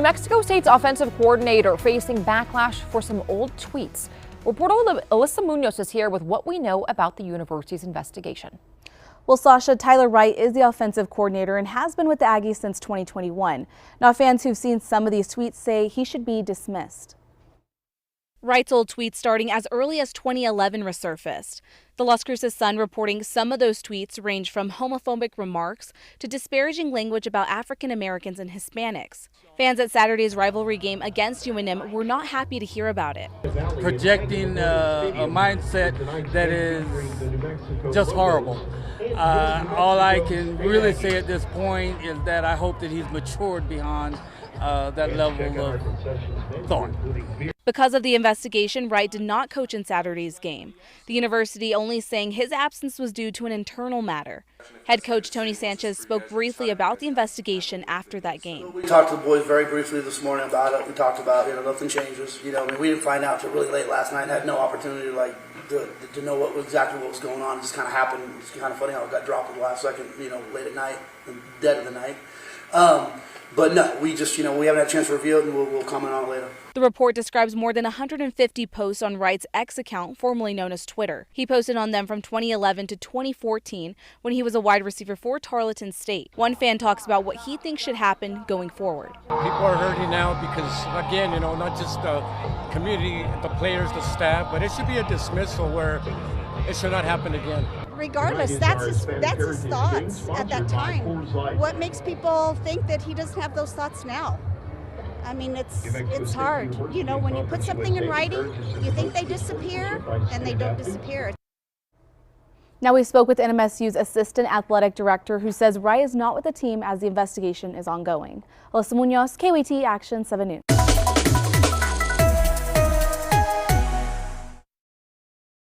Mexico State's offensive coordinator facing backlash for some old tweets. Reporter Alyssa Munoz is here with what we know about the university's investigation. Well, Sasha, Tyler Wright is the offensive coordinator and has been with the Aggies since 2021. Now, fans who've seen some of these tweets say he should be dismissed. Wright's old tweets starting as early as 2011 resurfaced. The Las Cruces Sun reporting some of those tweets range from homophobic remarks to disparaging language about African Americans and Hispanics. Fans at Saturday's rivalry game against UNM were not happy to hear about it. Projecting a mindset that is just horrible. All I can really say at this point is that I hope that he's matured beyond that level of thought. Because of the investigation, Wright did not coach in Saturday's game. The university only saying his absence was due to an internal matter. Head coach Tony Sanchez spoke briefly about the investigation after that game. We talked to the boys very briefly this morning about it. We talked about, nothing changes. We didn't find out until really late last night and had no opportunity to know exactly what was going on. It just kind of happened. It's kind of funny how it got dropped at the last second, late at night, dead of the night. But no, we just, we haven't had a chance to review it, and we'll comment on it later. The report describes more than 150 posts on Wright's X account, formerly known as Twitter. He posted on them from 2011 to 2014 when he was a wide receiver for Tarleton State. One fan talks about what he thinks should happen going forward. People are hurting now because, again, not just the community, the players, the staff, but it should be a dismissal where it should not happen again. Regardless, that's his thoughts at that time. What makes people think that he doesn't have those thoughts now? I mean, it's hard. When you put something in writing, you think they disappear, and they don't disappear. Now we spoke with NMSU's assistant athletic director who says Wright is not with the team as the investigation is ongoing. Alyssa Munoz, KWT Action 7 News.